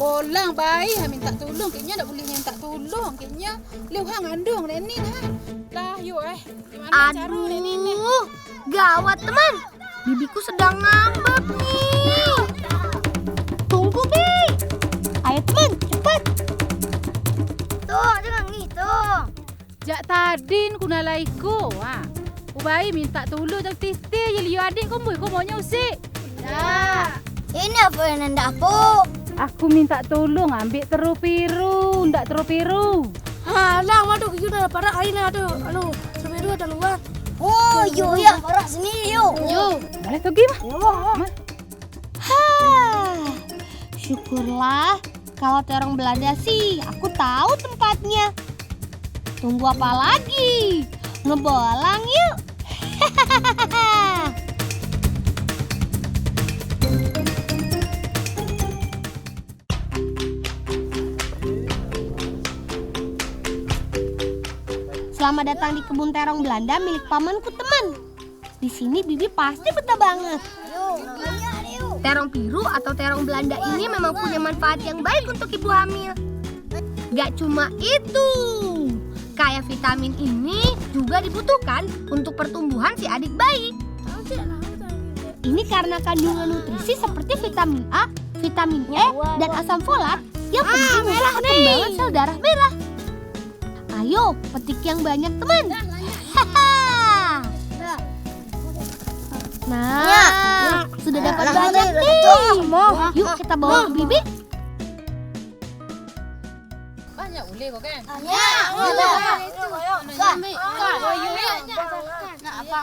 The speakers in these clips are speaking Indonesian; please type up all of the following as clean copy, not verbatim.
bolang bayi minta tolong, kayaknya tak boleh minta tolong, kayaknya liu hang andung Leni lah. Lah yuk gimana cara Leni ni? Gawat teman, bibiku sedang ngambek nih. Tunggu Bi. Ayo teman, cepat. Tuh, jangan gitu. Jak tadin kunalaiku. Ubai minta tolong tak titi je liu adik kau maunya usik. Nah, ini apa yang hendak aku? Aku minta tolong ambil teruk biru, ndak teruk biru. Halang, waduh, kita dah parak air nak tu. Sebiru ada luar. Oh, yuk ya, parak sini yuk. Yuk, boleh pergi mah. Syukurlah kalau terong Belanda sih, aku tahu tempatnya. Tunggu apa lagi? Ngebolang yuk. Selamat datang di kebun terong Belanda milik pamanku teman. Di sini Bibi pasti betah banget. Terong biru atau terong Belanda ini memang punya manfaat yang baik untuk ibu hamil. Gak cuma itu, kayak vitamin ini juga dibutuhkan untuk pertumbuhan si adik bayi. Ini karena kandungan nutrisi seperti vitamin A, vitamin E, dan asam folat yang penting untuk perkembangan sel darah merah. Ayo, petik yang banyak teman. Nah, sudah dapat banyak nih. Yuk kita bawa ke Bibi. Banyak boleh kau kan? Banyak. Nak apa?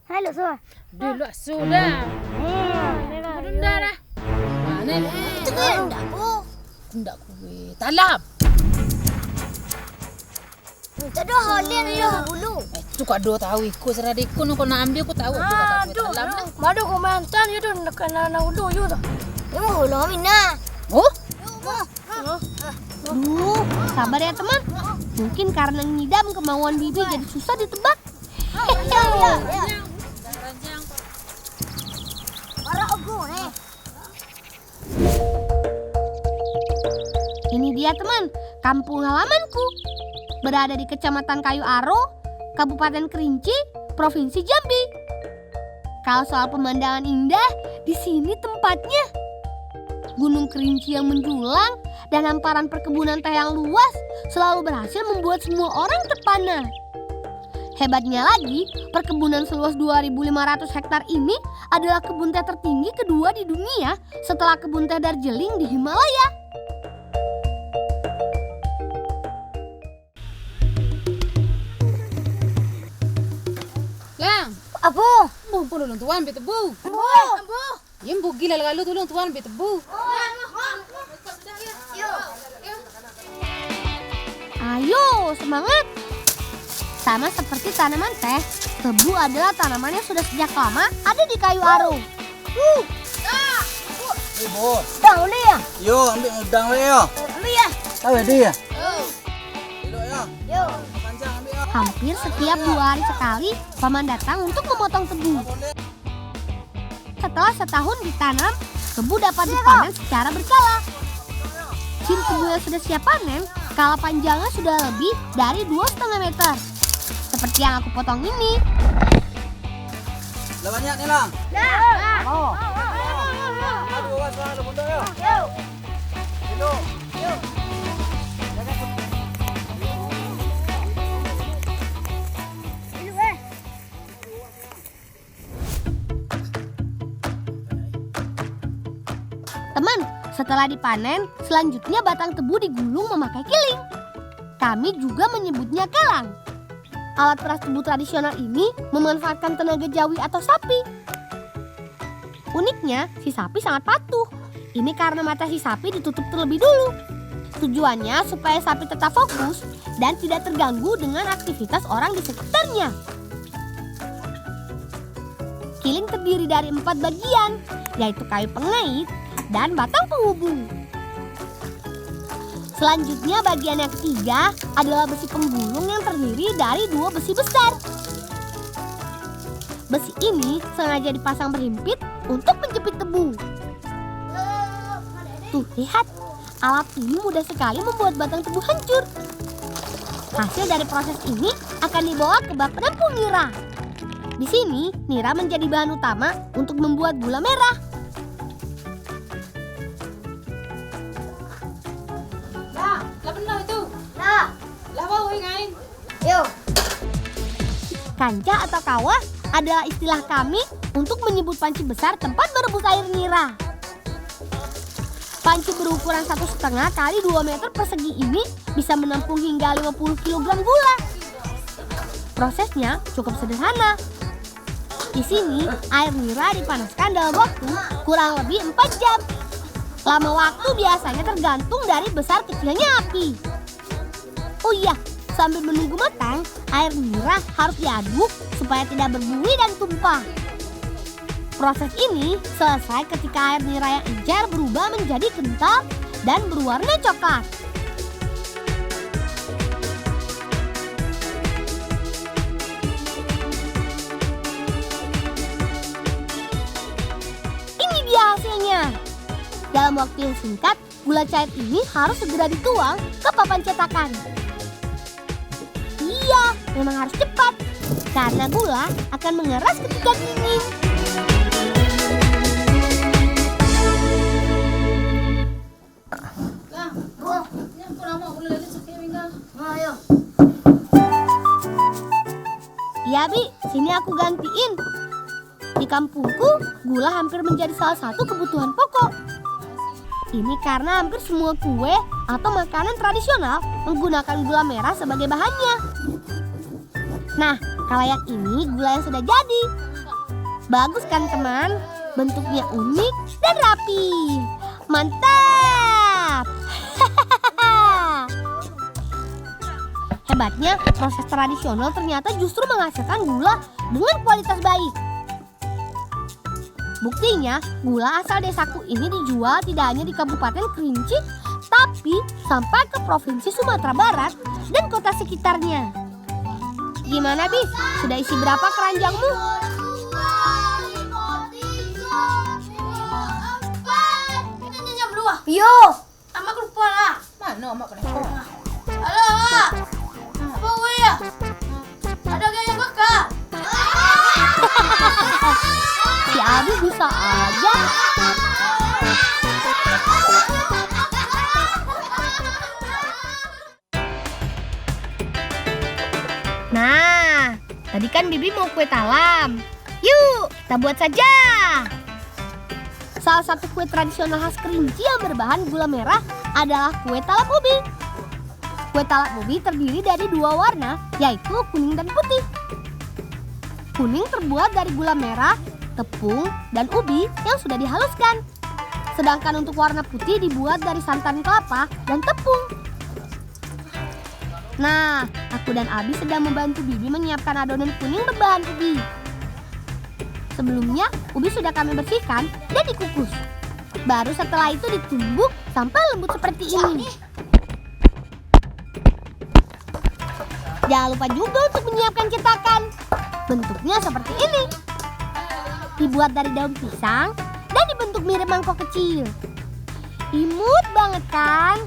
Halo, Sur. Dulu sudah. Dah dah. Mana? Itu kan aku. Kundak kuwe. Talam. Tak ada halian dia dulu. Tu kau do tahu ikut seradiku kau nak ambil aku tahu. Talam dah. Madu kau mantan you tu nak nak ulu you tu. Dia mau ulang mina. Oh? Sabar ya teman. Mungkin karena ngidam kemauan Bibi jadi susah ditebak. Ini dia teman, kampung halamanku. Berada di Kecamatan Kayu Aro, Kabupaten Kerinci, Provinsi Jambi. Kalau soal pemandangan indah, di sini tempatnya. Gunung Kerinci yang menjulang dan hamparan perkebunan teh yang luas selalu berhasil membuat semua orang terpana. Hebatnya lagi, perkebunan seluas 2.500 hektar ini adalah kebun teh tertinggi kedua di dunia setelah kebun teh Darjeeling di Himalaya. Lang. Apa? Bu tolong tuan betebu. Apa? Yang bu gila lalu tolong tuan betebu. Ayo, semangat! Sama seperti tanaman teh, tebu adalah tanaman yang sudah sejak lama ada di Kayu Aro. Ibu. Dah boleh ya? Yo, ambil udang le yo. Ambil ya? Tahu dia? Elok yo. Yo. Panjang ambil yo. Hampir setiap 2 hari sekali, paman datang untuk memotong tebu. Setelah setahun ditanam, tebu dapat dipanen secara berkala. Cin tebu yang sudah siap panen, skala panjangnya sudah lebih dari 2,5 meter. Seperti yang aku potong ini. Lah banyak nih, Lang. Mau. Aduh, awas lah, bunda yo. Yo. Teman, setelah dipanen, selanjutnya batang tebu digulung memakai kiling. Kami juga menyebutnya kelang. Alat peras tebu tradisional ini memanfaatkan tenaga jawi atau sapi. Uniknya, si sapi sangat patuh. Ini karena mata si sapi ditutup terlebih dulu. Tujuannya supaya sapi tetap fokus dan tidak terganggu dengan aktivitas orang di sekitarnya. Kiling terdiri dari 4 bagian, yaitu kayu pengait dan batang penghubung. Selanjutnya bagian yang ketiga adalah besi penggulung yang terdiri dari 2 besi besar. Besi ini sengaja dipasang berhimpit untuk menjepit debu. Tuh, lihat. Alat ini mudah sekali membuat batang tebu hancur. Hasil dari proses ini akan dibawa ke bak penampung nira. Di sini, nira menjadi bahan utama untuk membuat gula merah. Lah benar itu. Nah, Lah bau ngain. yuk. Kanca atau kawah adalah istilah kami untuk menyebut panci besar tempat merebus air nira. Panci berukuran 1,5 kali 2 meter persegi ini bisa menampung hingga 50 kg gula. Prosesnya cukup sederhana. Di sini air nira dipanaskan dalam waktu kurang lebih 4 jam. Lama waktu biasanya tergantung dari besar kecilnya api. Oh iya, sambil menunggu matang, air nira harus diaduk supaya tidak berbuih dan tumpah. Proses ini selesai ketika air nira yang encer berubah menjadi kental dan berwarna coklat. Ini dia hasilnya. Dalam waktu yang singkat, gula cair ini harus segera dituang ke papan cetakan. Iya, memang harus cepat, karena gula akan mengeras ketika dingin. Ya Bi, sini aku gantiin. Di kampungku, gula hampir menjadi salah satu kebutuhan pokok. Ini karena hampir semua kue atau makanan tradisional menggunakan gula merah sebagai bahannya. Nah, kalau yang ini gula yang sudah jadi. Bagus kan teman? Bentuknya unik dan rapi. Mantap! Hebatnya, proses tradisional ternyata justru menghasilkan gula dengan kualitas baik. Buktinya, gula asal desaku ini dijual tidak hanya di Kabupaten Kerinci, tapi sampai ke Provinsi Sumatera Barat dan kota sekitarnya. Gimana, Bi? Sudah isi berapa keranjangmu? 2, 3, 4, 5, 6, 7, 8, 9, 10. Yo, Amak lupa lah. Mana amak kena? halo, Mak. Apa ya? Ada gaya kakak. Si Abi bisa aja. Nah, tadi kan Bibi mau kue talam. Yuk, kita buat saja. Salah satu kue tradisional khas Kerinci yang berbahan gula merah adalah kue talam ubi. Kue talam ubi terdiri dari 2 warna, yaitu kuning dan putih. Kuning terbuat dari gula merah, tepung, dan ubi yang sudah dihaluskan. Sedangkan untuk warna putih dibuat dari santan kelapa dan tepung. Nah, aku dan Abi sedang membantu Bibi menyiapkan adonan kuning berbahan ubi. Sebelumnya, ubi sudah kami bersihkan dan dikukus. Baru setelah itu ditumbuk sampai lembut seperti ini. Jangan lupa juga untuk menyiapkan cetakan. Bentuknya seperti ini. Dibuat dari daun pisang dan dibentuk mirip mangkok kecil. Imut banget kan?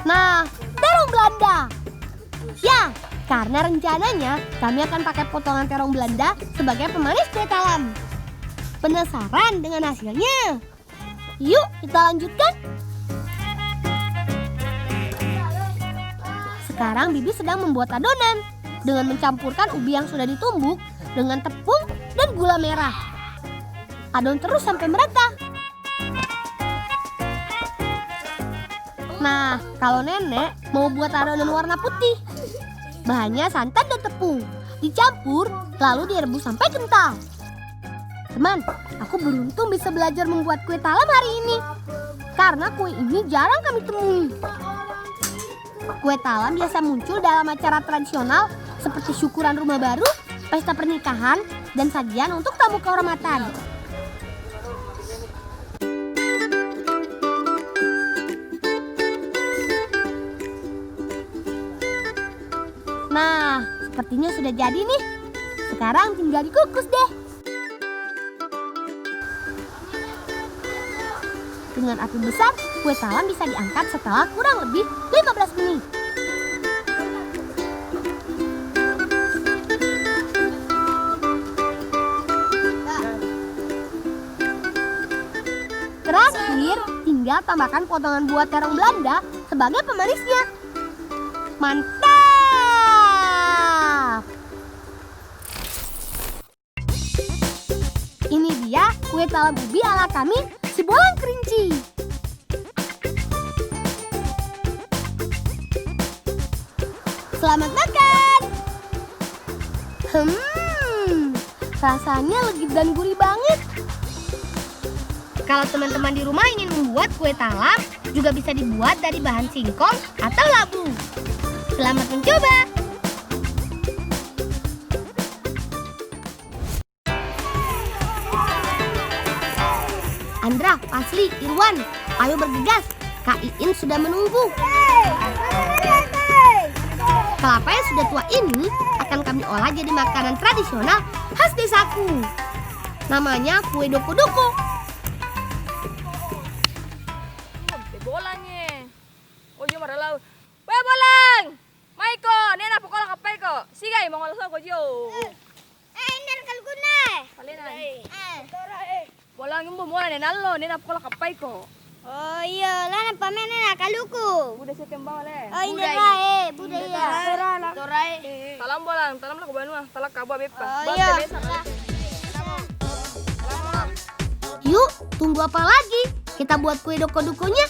Nah, terong Belanda. Ya, karena rencananya kami akan pakai potongan terong Belanda sebagai pemanis kue talam. Penasaran dengan hasilnya? Yuk, kita lanjutkan. Sekarang Bibi sedang membuat adonan dengan mencampurkan ubi yang sudah ditumbuk dengan tepung dan gula merah. Adon terus sampai merata. Nah, kalau nenek mau buat adonan warna putih, bahannya santan dan tepung, dicampur lalu direbus sampai kental. Teman, aku beruntung bisa belajar membuat kue talam hari ini, karena kue ini jarang kami temui. Kue talam biasa muncul dalam acara tradisional seperti syukuran rumah baru, pesta pernikahan, dan sajian untuk tamu kehormatan. Nah, sepertinya sudah jadi nih. Sekarang tinggal dikukus deh. Dengan api besar, kue talam bisa diangkat setelah kurang lebih 15 menit. Terakhir, tinggal tambahkan potongan buah terong Belanda sebagai pemanisnya. Mantap! Ini dia kue talam ubi ala kami, si Bolang Kerinci. Selamat makan! Rasanya legit dan gurih banget. Kalau teman-teman di rumah ingin membuat kue talam, juga bisa dibuat dari bahan singkong atau labu. Selamat mencoba! Andra, Asli, Irwan, ayo bergegas. Kak Iin sudah menunggu. Kelapa yang sudah tua ini akan kami olah jadi makanan tradisional khas desaku. Namanya kue doko-doko. Bolanya. Oh iya maralau. Weh Bolang. Maiko, nena pokola kapai ko. Sigai mongol so ko jo. Ner kalguna. Palena. Bolang yung bumola nena lo, nena pokola kapai ko. Oh iya, lana pamene na kaluku. Udah sitem bawa le. Oh indra budaya. Torai. Talam Bolang, talam lah ko banua, talak kabo bepa. Oh iya. Yuk, tunggu apa lagi? Kita buat kue doko-dokonya.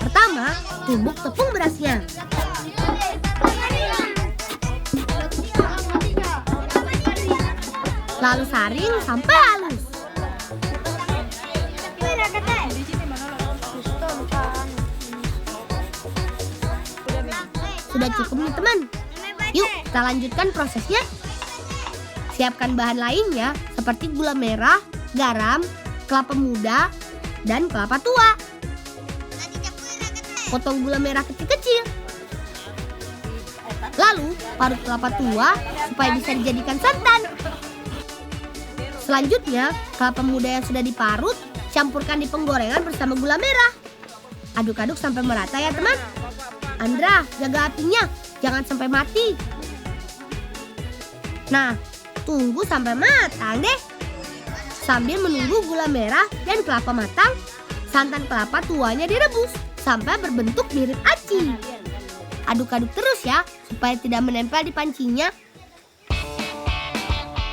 Pertama, tumbuk tepung berasnya. Lalu saring sampai halus. Sudah cukup nih teman. Yuk kita lanjutkan prosesnya. Siapkan bahan lainnya seperti gula merah, garam, kelapa muda, dan kelapa tua. Potong gula merah kecil-kecil. Lalu parut kelapa tua supaya bisa dijadikan santan. Selanjutnya kelapa muda yang sudah diparut campurkan di penggorengan bersama gula merah. Aduk-aduk sampai merata ya teman. Andra, jaga apinya, jangan sampai mati. Nah, tunggu sampai matang deh. Sambil menunggu gula merah dan kelapa matang, santan kelapa tuanya direbus sampai berbentuk mirip aci. Aduk-aduk terus ya, supaya tidak menempel di pancinya.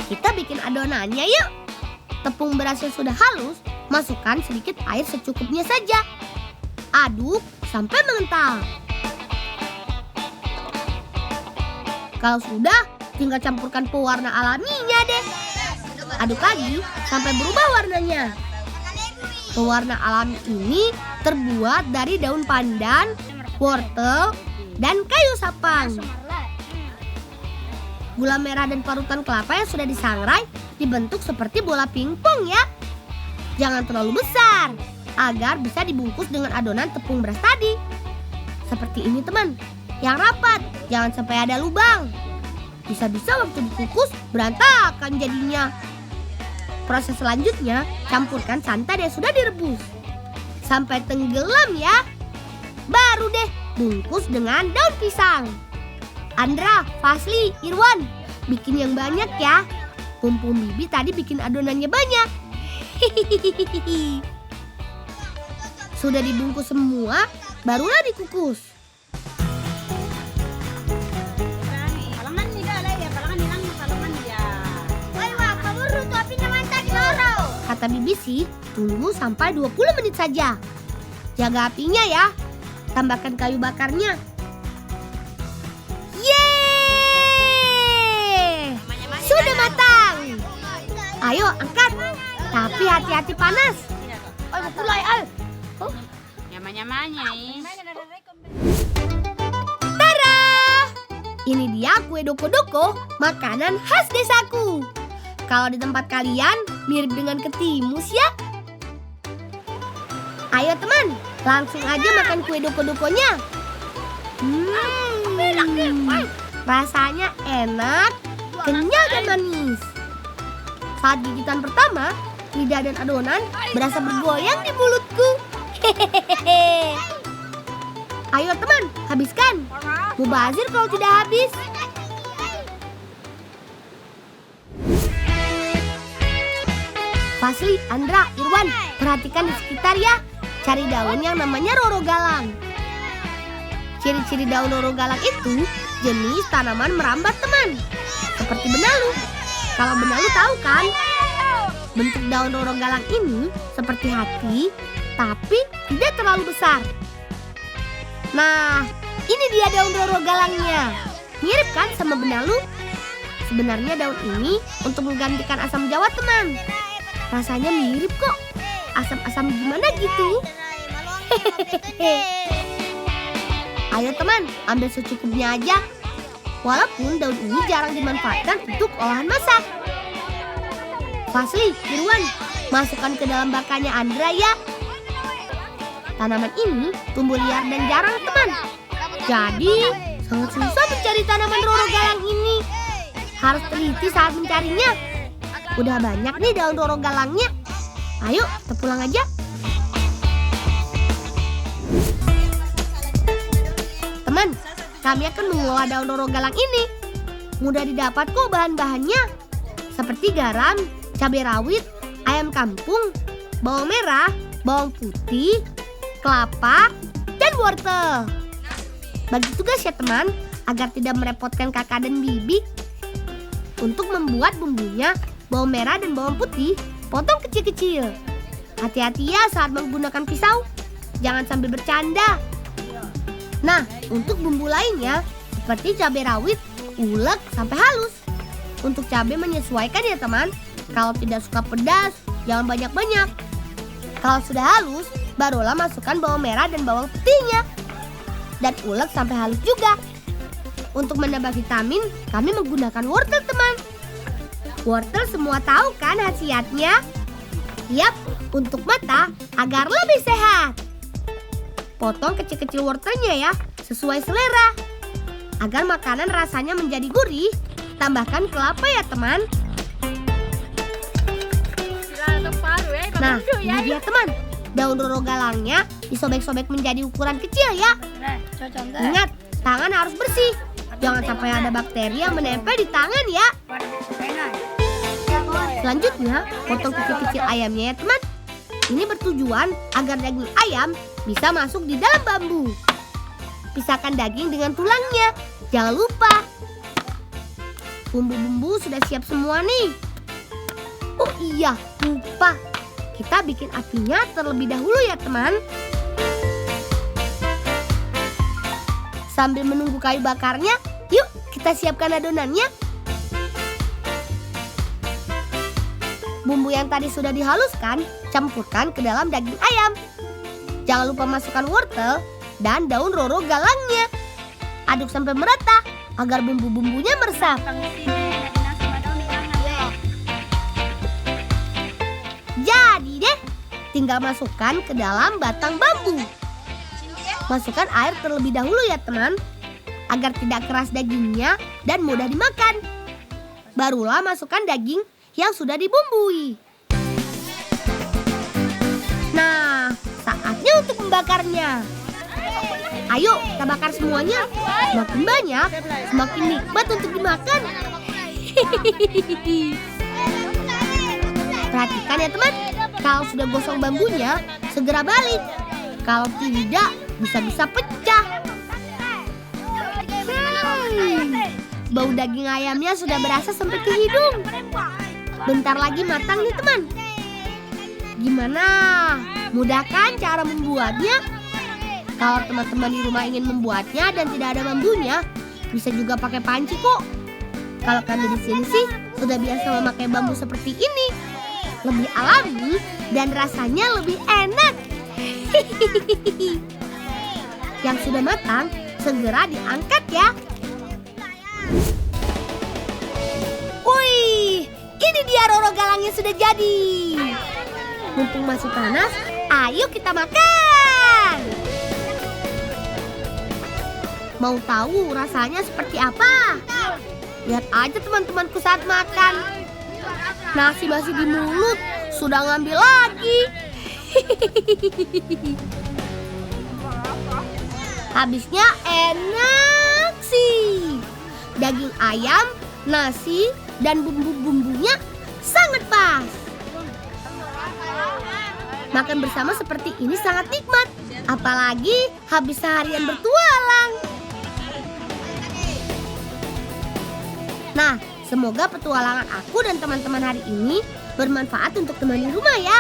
Kita bikin adonannya yuk. Tepung berasnya sudah halus, masukkan sedikit air secukupnya saja. Aduk sampai mengental. Kalau sudah, tinggal campurkan pewarna alaminya deh. Aduk lagi sampai berubah warnanya. Pewarna alami ini terbuat dari daun pandan, wortel, dan kayu sapang. Gula merah dan parutan kelapa yang sudah disangrai dibentuk seperti bola pingpong ya. Jangan terlalu besar, agar bisa dibungkus dengan adonan tepung beras tadi. Seperti ini teman. Yang rapat, jangan sampai ada lubang. Bisa-bisa waktu dikukus berantakan jadinya. Proses selanjutnya, campurkan santan yang sudah direbus sampai tenggelam ya. Baru deh bungkus dengan daun pisang. Andra, Fasli, Irwan, bikin yang banyak ya. Pumpung Bibi tadi bikin adonannya banyak. Hihihihi. Sudah dibungkus semua, barulah dikukus. Kata Bibi sih, tunggu sampai 20 menit saja. Jaga apinya ya. Tambahkan kayu bakarnya. Yeay! Sudah matang. Ayo angkat. Tapi hati-hati panas. Oh, mulai al. Oh. Nyama-nyamanya. Tara! Ini dia kue doko-doko, makanan khas desaku. Kalau di tempat kalian mirip dengan ketimus ya. Ayo teman, langsung aja makan kue doko-dokonya. Rasanya enak, kenyal dan manis. Saat gigitan pertama, lidah dan adonan berasa bergoyang di mulutku. Hehehe. Ayo teman, habiskan. Mubazir kalau tidak habis. Fasli, Andra, Irwan, perhatikan di sekitar ya. Cari daun yang namanya roro galang. Ciri-ciri daun roro galang itu jenis tanaman merambat teman. Seperti benalu. Kalau benalu tahu kan? Bentuk daun roro galang ini seperti hati, tapi tidak terlalu besar. Nah, ini dia daun roro galangnya. Mirip kan sama benalu? Sebenarnya daun ini untuk menggantikan asam jawa teman. Rasanya mirip kok. Asam-asam gimana gitu? Hehehe. Ayo teman, ambil secukupnya aja. Walaupun daun ini jarang dimanfaatkan untuk olahan masak. Fasli, Irwan, masukkan ke dalam bakarnya Andra ya. Tanaman ini tumbuh liar dan jarang teman. Jadi sangat susah mencari tanaman roro galang ini. Harus teliti saat mencarinya. Udah banyak nih daun roro galangnya. Ayo kita pulang aja. Teman, kami akan mengolah daun roro galang ini. Mudah didapat kok bahan-bahannya. Seperti garam, cabai rawit, ayam kampung, bawang merah, bawang putih, kelapa, dan wortel. Bagi tugas ya teman, agar tidak merepotkan kakak dan bibi. Untuk membuat bumbunya, bawang merah dan bawang putih potong kecil-kecil. Hati-hati ya saat menggunakan pisau, jangan sambil bercanda. Nah, untuk bumbu lainnya, seperti cabai rawit, ulek sampai halus. Untuk cabai menyesuaikan ya teman. Kalau tidak suka pedas, jangan banyak-banyak. Kalau sudah halus, barulah masukkan bawang merah dan bawang putihnya. Dan ulek sampai halus juga. Untuk menambah vitamin, kami menggunakan wortel teman. Wortel semua tahu kan khasiatnya? Yap, untuk mata agar lebih sehat. Potong kecil-kecil wortelnya ya, sesuai selera. Agar makanan rasanya menjadi gurih, tambahkan kelapa ya teman. Nah, ini dia teman. Daun roro galangnya disobek-sobek menjadi ukuran kecil ya. Ingat, tangan harus bersih. Jangan sampai ada bakteri yang menempel di tangan ya. Selanjutnya, potong kecil-kecil ayamnya ya teman. Ini bertujuan agar daging ayam bisa masuk di dalam bambu. Pisahkan daging dengan tulangnya. Jangan lupa. Bumbu-bumbu sudah siap semua nih. Oh iya, lupa. Kita bikin apinya terlebih dahulu ya teman. Sambil menunggu kayu bakarnya, yuk kita siapkan adonannya. Bumbu yang tadi sudah dihaluskan, campurkan ke dalam daging ayam. Jangan lupa masukkan wortel dan daun roro galangnya. Aduk sampai merata agar bumbu-bumbunya meresap. Jadi deh, tinggal masukkan ke dalam batang bambu. Masukkan air terlebih dahulu ya teman, agar tidak keras dagingnya dan mudah dimakan. Barulah masukkan daging yang sudah dibumbui. Nah, saatnya untuk membakarnya. Ayo kita bakar semuanya. Semakin banyak, semakin nikmat untuk dimakan. Perhatikan ya teman, kalau sudah gosong bambunya, segera balik. Kalau tidak, bisa-bisa pecah. Bau daging ayamnya sudah berasa sampai ke hidung. Bentar lagi matang nih teman. Gimana? Mudah kan cara membuatnya? Kalau teman-teman di rumah ingin membuatnya dan tidak ada bambunya, bisa juga pakai panci kok. Kalau kami di sini sih sudah biasa memakai bambu seperti ini. Lebih alami dan rasanya lebih enak. Yang sudah matang, segera diangkat ya. Wih, ini dia roro galangnya sudah jadi. Mumpung masih panas, ayo kita makan. Mau tahu rasanya seperti apa? Lihat aja teman-temanku saat makan. Nasi masih di mulut, sudah ngambil lagi. Habisnya enak sih. Daging ayam, nasi, dan bumbu-bumbunya sangat pas. Makan bersama seperti ini sangat nikmat. Apalagi habis seharian bertualang. Nah, semoga petualangan aku dan teman-teman hari ini bermanfaat untuk teman di rumah ya.